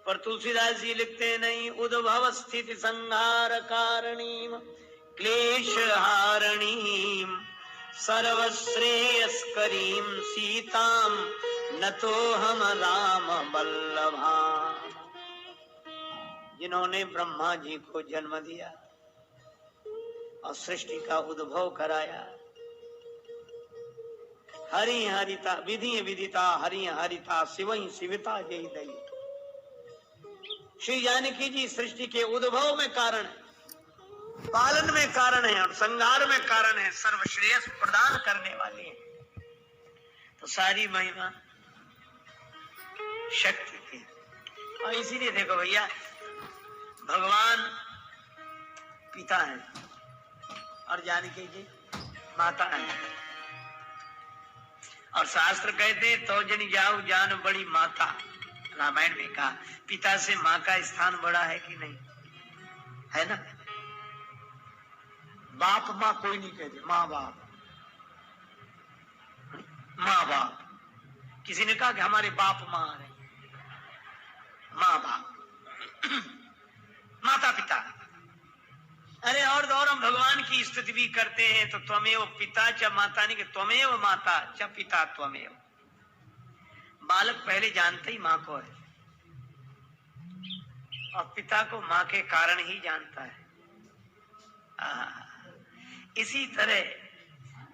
पर तुलसीदास जी लिखते नहीं, उद्भव स्थिति संहार कारणीम क्लेश हारणीम सर्वश्रेयस्करीम सीताम नतो हम राम बल्लभा। जिन्होंने ब्रह्मा जी को जन्म दिया और सृष्टि का उद्भव कराया, हरि हरिता विधि विदिता हरि हरिता शिवई शिविता जय दई। श्री जानकी जी सृष्टि के उद्भव में कारण है, पालन में कारण है और संहार में कारण है, सर्वश्रेयस प्रदान करने वाली है। तो सारी महिमा शक्ति की। और इसीलिए देखो भैया, भगवान पिता है और जानकी जी माता है। और शास्त्र कहते तो जन जाओ जान बड़ी माता, रामायण में कहा पिता से माँ का स्थान बड़ा है कि नहीं, है ना। बाप माँ कोई नहीं कहते, माँ बाप, माँ बाप। किसी ने कहा कि हमारे बाप माँ आ रहे, माँ बाप माता पिता। अरे और हम भगवान की स्तुति भी करते हैं तो त्वमेव पिता च माता, नहीं कि त्वमेव माता च पिता त्वमेव। बालक पहले जानते ही माँ को है और पिता को माँ के कारण ही जानता है। इसी तरह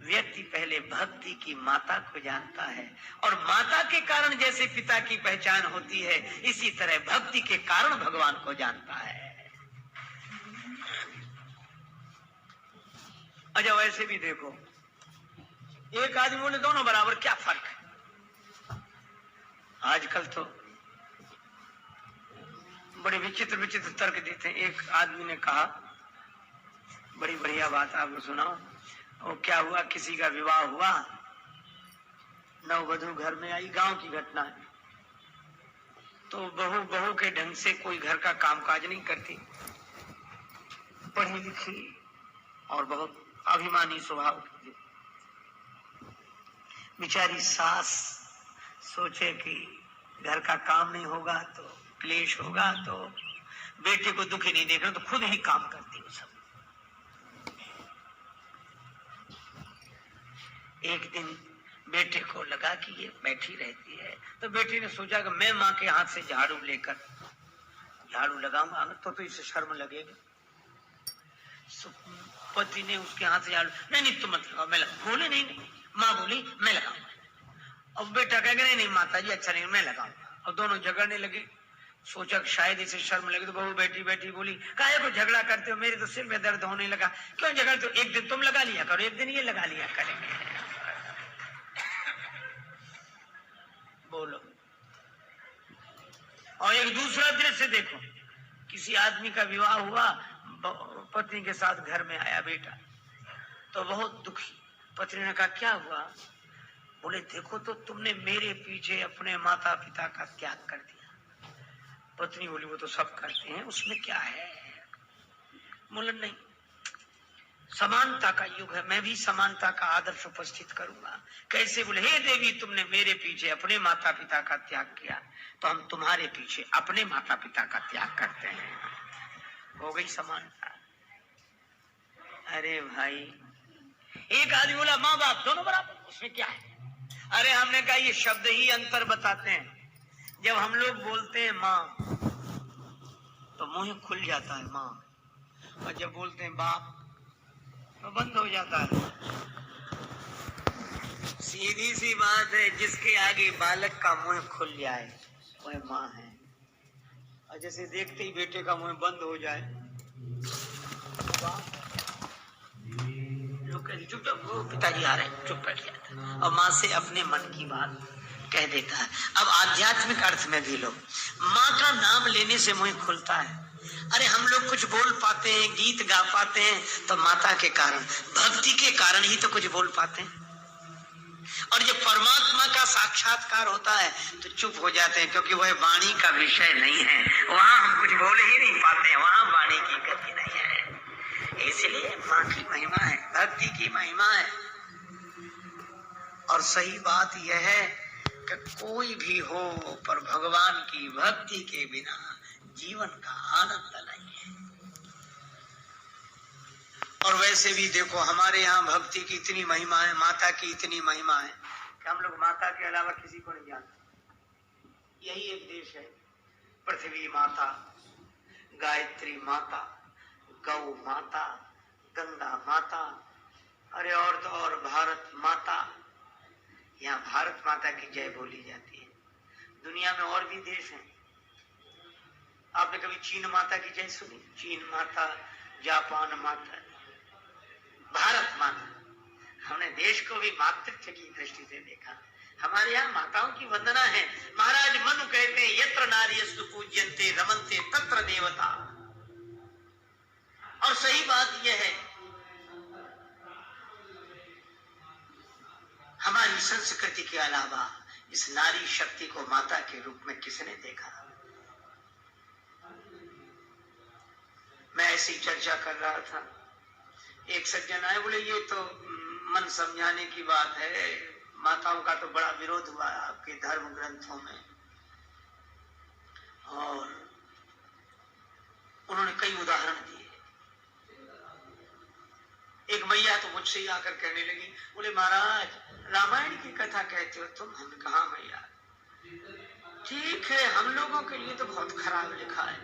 व्यक्ति पहले भक्ति की माता को जानता है और माता के कारण जैसे पिता की पहचान होती है, इसी तरह भक्ति के कारण भगवान को जानता है। अच्छा वैसे भी देखो, एक आदमी बोले दोनों बराबर, क्या फर्क है। आजकल तो बड़े विचित्र विचित्र तर्क देते हैं। एक आदमी ने कहा, बड़ी बढ़िया बात आपको सुनाओ। वो क्या हुआ, किसी का विवाह हुआ, नववधू घर में आई, गांव की घटना है। तो बहू के ढंग से कोई घर का कामकाज नहीं करती, पढ़ी लिखी और बहुत अभिमानी स्वभाव की। बेचारी सास सोचे कि घर का काम नहीं होगा तो क्लेश होगा, तो बेटे को दुखी नहीं देखना, तो खुद ही काम करती है सब। एक दिन बेटे को लगा कि ये बैठी रहती है, तो बेटे ने सोचा कि मैं माँ के हाथ से झाड़ू लेकर झाड़ू लगाऊंगा तो इसे शर्म लगेगी। पति ने उसके हाथ से झाड़ू, नहीं तुम मत लगाओ, मैं लगाऊं। बोले नहीं, माँ बोली मैं लगाऊंगा। अब बेटा कहेगा नहीं माता जी अच्छा नहीं, मैं लगाऊंगा। और दोनों झगड़ने लगे। सोचा शायद इसे शर्म लगे, तो बहू बैठी बैठी बोली, काहे को झगड़ा करते हो, मेरे तो सिर में दर्द होने लगा। क्यों झगड़ते हो, एक दिन तुम लगा लिया करो, एक दिन ये लगा लिया करेंगे। बोलो। और एक दूसरा दृश्य देखो, किसी आदमी का विवाह हुआ, पत्नी के साथ घर में आया बेटा, तो बहुत दुखी। पत्नी ने कहा क्या हुआ, बोले देखो तो तुमने मेरे पीछे अपने माता पिता का त्याग कर दिया। पत्नी बोली वो तो सब करते हैं, उसमें क्या है। बोले नहीं, समानता का युग है, मैं भी समानता का आदर्श उपस्थित करूंगा। कैसे, बोले हे देवी तुमने मेरे पीछे अपने माता पिता का त्याग किया, तो हम तुम्हारे पीछे अपने माता पिता का त्याग करते हैं। हो गई समानता। अरे भाई, एक आदमी बोला माँ बाप दोनों बराबर, उसमें क्या है। अरे हमने कहा ये शब्द ही अंतर बताते हैं। जब हम लोग बोलते हैं माँ तो मुंह खुल जाता है माँ, और जब बोलते हैं बाप तो बंद हो जाता है। सीधी सी बात है, जिसके आगे बालक का मुंह खुल जाए वह माँ है, और जैसे देखते ही बेटे का मुंह बंद हो जाए लोग कहते चुप चुप, वो पिताजी आ रहे हैं, चुप बैठ जाता है और माँ से अपने मन की बात कह देता है। अब आध्यात्मिक अर्थ में भी लोग माँ का नाम लेने से मुंह खुलता है। अरे हम लोग कुछ बोल पाते हैं, गीत गा पाते हैं तो माता के कारण, भक्ति के कारण ही तो कुछ बोल पाते हैं। और जब परमात्मा का साक्षात्कार होता है तो चुप हो जाते हैं, क्योंकि वह वाणी का विषय नहीं है, वहां हम कुछ बोल ही नहीं पाते हैं, वहां वाणी की गति नहीं है। इसलिए माँ की महिमा है, भक्ति की महिमा है। और सही बात यह है कि कोई भी हो पर भगवान की भक्ति के बिना जीवन का आनंद नहीं है। और वैसे भी देखो हमारे यहाँ भक्ति की इतनी महिमा है, माता की इतनी महिमा है कि हम लोग माता के अलावा किसी को नहीं जानते। यही एक देश है, पृथ्वी माता, गायत्री माता, गौ माता, गंगा माता, अरे और तो और भारत माता। यहाँ भारत माता की जय बोली जाती है। दुनिया में और भी देश हैं। आपने कभी चीन माता की जय सुनी? चीन माता, जापान माता, भारत माता। हमने देश को भी मातृत्व की दृष्टि से देखा। हमारे यहाँ माताओं की वंदना है। महाराज मनु कहते हैं यत्र नार्यस्तु पूज्यन्ते रमन्ते तत्र देवता। और सही बात यह है, हमारी संस्कृति के अलावा इस नारी शक्ति को माता के रूप में किसने देखा? मैं ऐसी चर्चा कर रहा था, एक सज्जन आए, बोले ये तो मन समझाने की बात है, माताओं का तो बड़ा विरोध हुआ आपके धर्म ग्रंथों में। और उन्होंने कई उदाहरण दिए। एक मैया तो मुझसे ही आकर कहने लगी, बोले महाराज रामायण की कथा कहते हो तुम? हमने कहा मैया ठीक है, हम लोगों के लिए तो बहुत खराब लिखा है।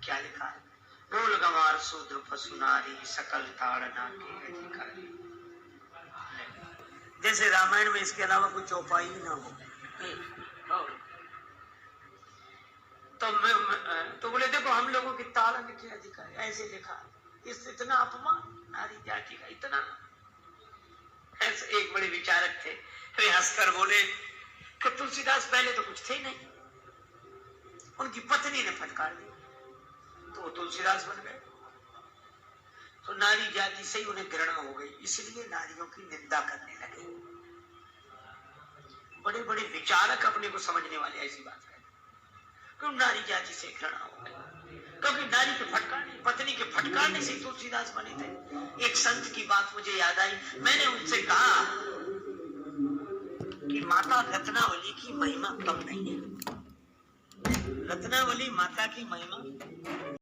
क्या लिखा है? रोल गंवार शूद्र पशु नारी सकल ताड़ना के अधिकारी। जैसे रामायण में इसके अलावा कोई चौपाई ना हो। तो बोले देखो हम लोगों की ताड़ना के अधिकारी, ऐसे लिखा। इस इतना अपमान नारी जाति का, इतना। ऐसे एक बड़े विचारक थे, वे हंसकर बोले कि तुलसीदास पहले तो कुछ थे नहीं, उनकी पत्नी ने फटकार दी तो वो तुलसीदास बन गए। तो नारी जाति से ही उन्हें घृणा हो गई, इसलिए नारियों की निंदा करने लगे। बड़े बड़े विचारक अपने को समझने वाले ऐसी बात कहते, क्यों नारी जाति से घृणा हो गई? क्योंकि नारी के फटकारने, पत्नी के फटकारने से तुलसीदास बने थे। एक संत की बात मुझे याद आई, मैंने उनसे कहा कि माता रत्नावली की महिमा कम नहीं है। रत्नावली माता की महिमा